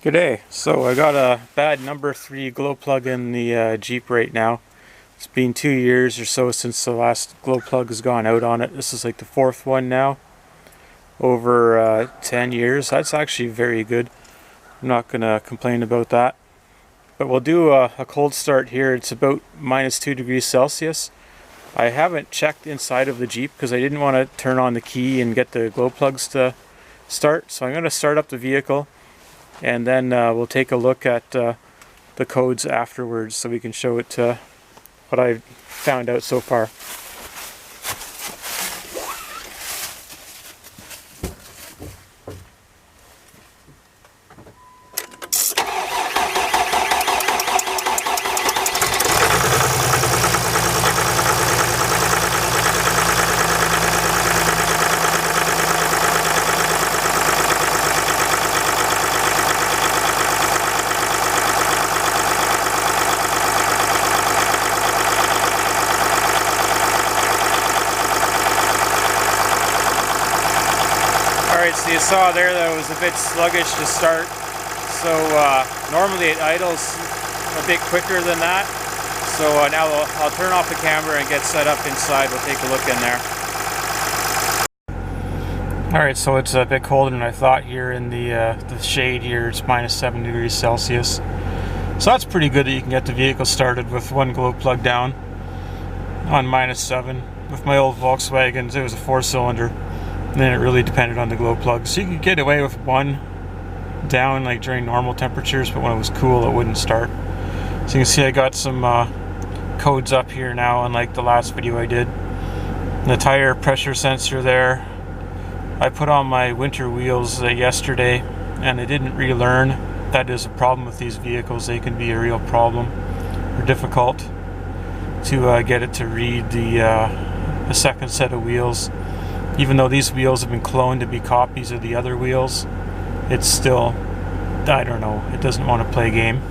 G'day. So I got a bad number 3 glow plug in the Jeep right now. It's been 2 years or so since the last glow plug has gone out on it. This is like the 4th one now. Over 10 years. That's actually very good. I'm not going to complain about that. But we'll do a cold start here. It's about -2 degrees Celsius. I haven't checked inside of the Jeep because I didn't want to turn on the key and get the glow plugs to start. So I'm going to start up the vehicle. And then we'll take a look at the codes afterwards so we can show it what I've found out so far. Alright, so you saw there that it was a bit sluggish to start, so normally it idles a bit quicker than that. So now I'll turn off the camera and get set up inside. We'll take a look in there. Alright, so it's a bit colder than I thought here in the shade here. It's -7 degrees Celsius. So that's pretty good that you can get the vehicle started with one glow plug down on -7. With my old Volkswagens, it was a 4-cylinder. And then it really depended on the glow plug. So you could get away with one down like during normal temperatures, but when it was cool it wouldn't start. So you can see I got some codes up here now, unlike the last video I did. And the tire pressure sensor there, I put on my winter wheels yesterday and they didn't relearn. That is a problem with these vehicles. They can be a real problem or difficult to get it to read the second set of wheels. Even though these wheels have been cloned to be copies of the other wheels, it's still, I don't know, it doesn't want to play game.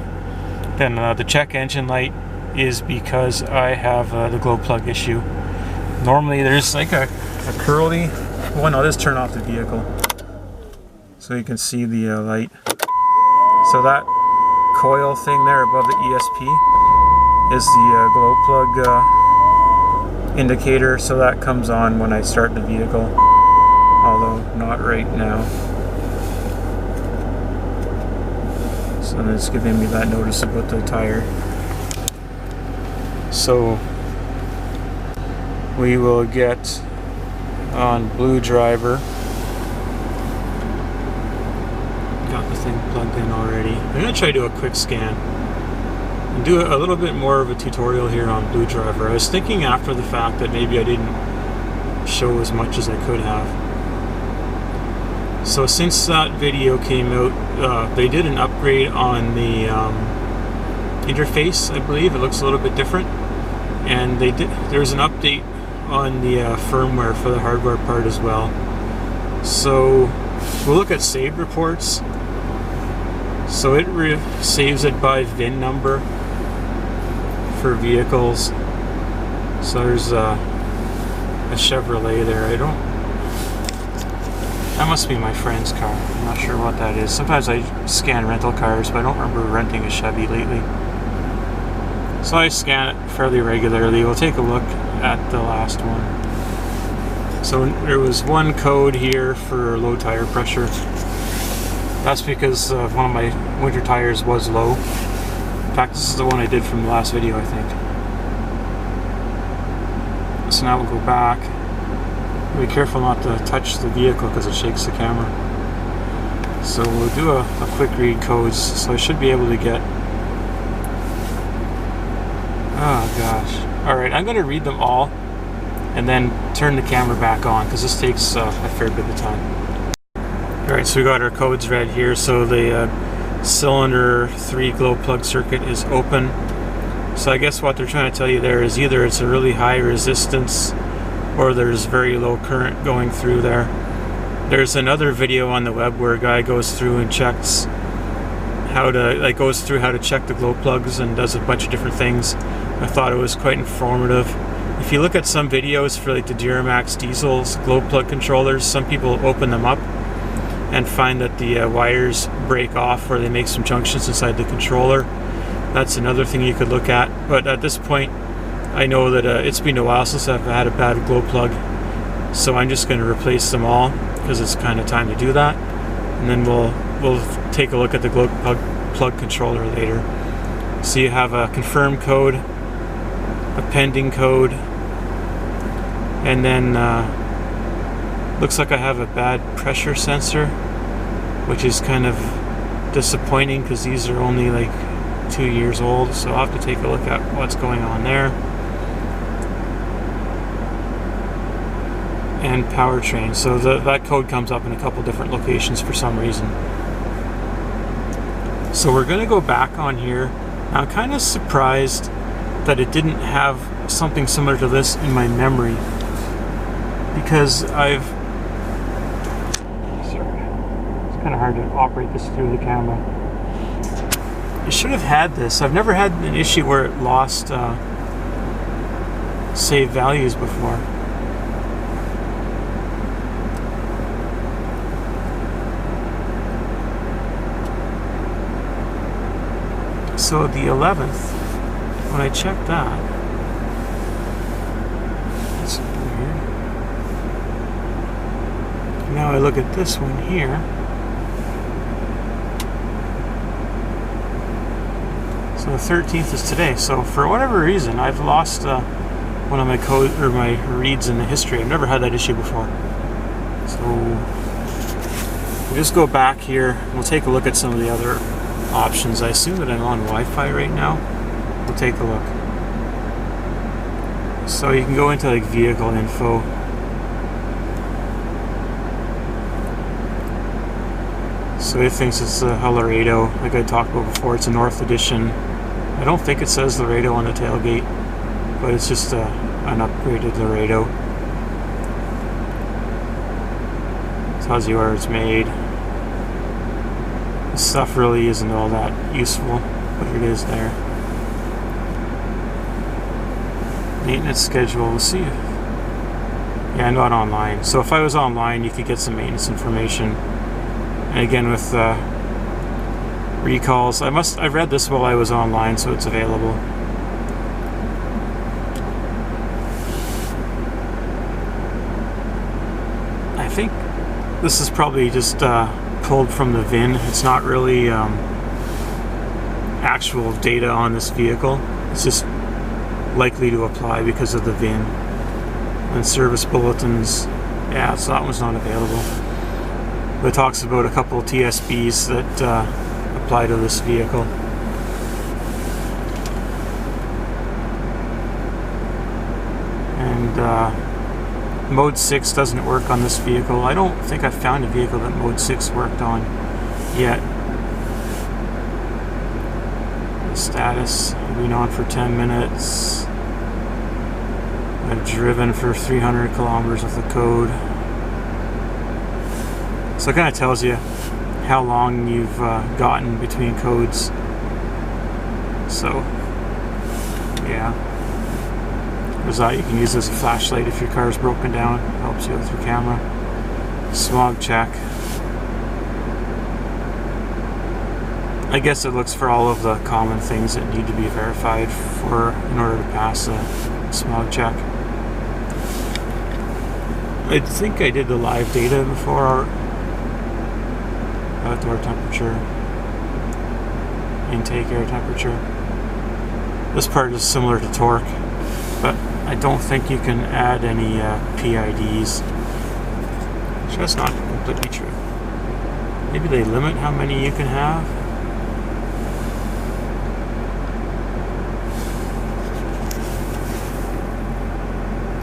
Then the check engine light is because I have the glow plug issue. Normally there's like a curly one. I'll just turn off the vehicle so you can see the light. So that coil thing there above the ESP is the glow plug indicator, so that comes on when I start the vehicle, although not right now. So it's giving me that notice about the tire. So we will get on blue driver. Got the thing plugged in already. I'm going to try to do a quick scan and do a little bit more of a tutorial here on blue driver. I was thinking after the fact that maybe I didn't show as much as I could have. So since that video came out, they did an upgrade on the interface, I believe. It looks a little bit different. And there's an update on the firmware for the hardware part as well. So we'll look at saved reports. So it saves it by VIN number for vehicles. So there's a Chevrolet there. That must be my friend's car. I'm not sure what that is. Sometimes I scan rental cars, but I don't remember renting a Chevy lately. So I scan it fairly regularly. We'll take a look at the last one. So there was one code here for low tire pressure. That's because one of my winter tires was low. In fact, this is the one I did from the last video, I think. So now we'll go back. Be careful not to touch the vehicle because it shakes the camera. So we'll do a quick read codes. So I should be able to get... Oh gosh. Alright, I'm going to read them all and then turn the camera back on because this takes a fair bit of time. Alright, so we got our codes read here. So the cylinder 3 glow plug circuit is open. So I guess what they're trying to tell you there is either it's a really high resistance or there's very low current going through there. There's another video on the web where a guy goes through and checks how to, goes through how to check the glow plugs and does a bunch of different things. I thought it was quite informative. If you look at some videos for like the Duramax diesels glow plug controllers, some people open them up and find that the wires break off or they make some junctions inside the controller. That's another thing you could look at. But at this point, I know that it's been a while since I've had a bad glow plug, so I'm just going to replace them all because it's kind of time to do that. And then we'll take a look at the glow plug controller later. So you have a confirm code, a pending code, and then looks like I have a bad pressure sensor, which is kind of disappointing because these are only like 2 years old, so I'll have to take a look at what's going on there. And powertrain, so that code comes up in a couple different locations for some reason. So we're going to go back on here. Now, I'm kind of surprised that it didn't have something similar to this in my memory, because it's kind of hard to operate this through the camera. I should have had this. I've never had an issue where it lost saved values before. So the 11th, when I checked that, that's weird. Now I look at this one here. So the 13th is today. So for whatever reason, I've lost one of my code or my reads in the history. I've never had that issue before. So we'll just go back here. We'll take a look at some of the other options. I assume that I'm on Wi-Fi right now. We'll take a look. So you can go into like vehicle info. So it thinks it's a Laredo, like I talked about before. It's a North Edition. I don't think it says Laredo on the tailgate, but it's just an upgraded Laredo. It tells you where it's made. This stuff really isn't all that useful, but it is there. Maintenance schedule, we'll see. Yeah, not online. So if I was online, you could get some maintenance information. And again, with recalls, I read this while I was online, so it's available. I think this is probably just pulled from the VIN. It's not really actual data on this vehicle. It's just likely to apply because of the VIN. And service bulletins, yeah, so that one's not available. But it talks about a couple of TSBs that apply to this vehicle. And Mode 6 doesn't work on this vehicle. I don't think I've found a vehicle that Mode 6 worked on yet. The status, I've been on for 10 minutes. I've driven for 300 kilometers with the code. So it kind of tells you how long you've gotten between codes. So, yeah. There's that. You can use this as a flashlight if your car is broken down. It helps you with your camera. Smog check. I guess it looks for all of the common things that need to be verified in order to pass a smog check. I think I did the live data before. Outdoor temperature, intake air temperature. This part is similar to torque, but I don't think you can add any PIDs. So that's not completely true. Maybe they limit how many you can have.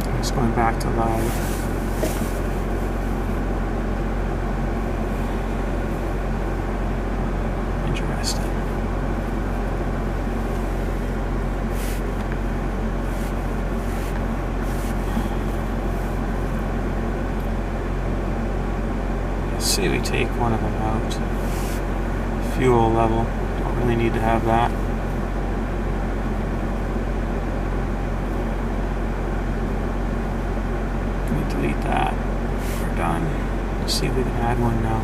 I'm just going back to live. Say we take one of them out. Fuel level, don't really need to have that. Let me delete that. We're done. Let's see if we can add one now.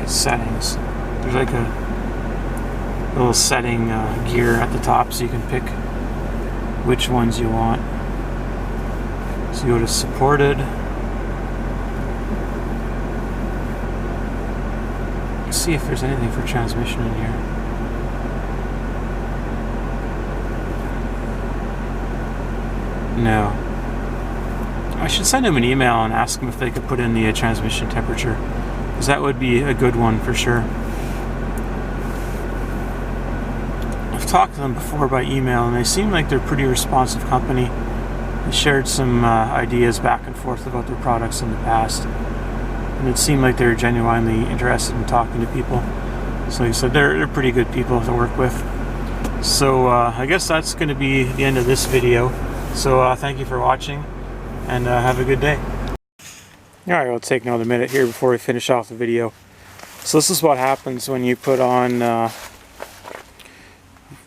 settings. There's like a little setting gear at the top, so you can pick which ones you want. So you go to supported. Let's see if there's anything for transmission in here. No. I should send them an email and ask them if they could put in the transmission temperature, because that would be a good one for sure. I've talked to them before by email, and they seem like they're a pretty responsive company. They shared some ideas back and forth about their products in the past, and it seemed like they're genuinely interested in talking to people. So he said they're pretty good people to work with. So I guess that's going to be the end of this video. So thank you for watching, and have a good day. Alright, we'll take another minute here before we finish off the video. So this is what happens when you put on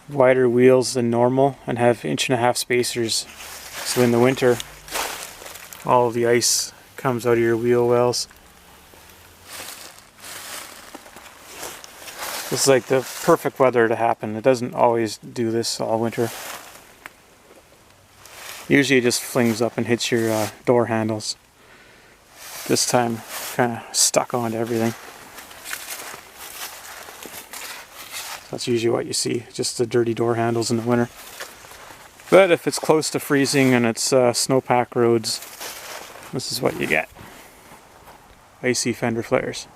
wider wheels than normal and have 1.5-inch spacers. So in the winter, all of the ice comes out of your wheel wells. This is like the perfect weather to happen. It doesn't always do this all winter. Usually it just flings up and hits your door handles. This time, kind of stuck onto everything. That's usually what you see, just the dirty door handles in the winter. But if it's close to freezing and it's snowpack roads, this is what you get. Icy fender flares.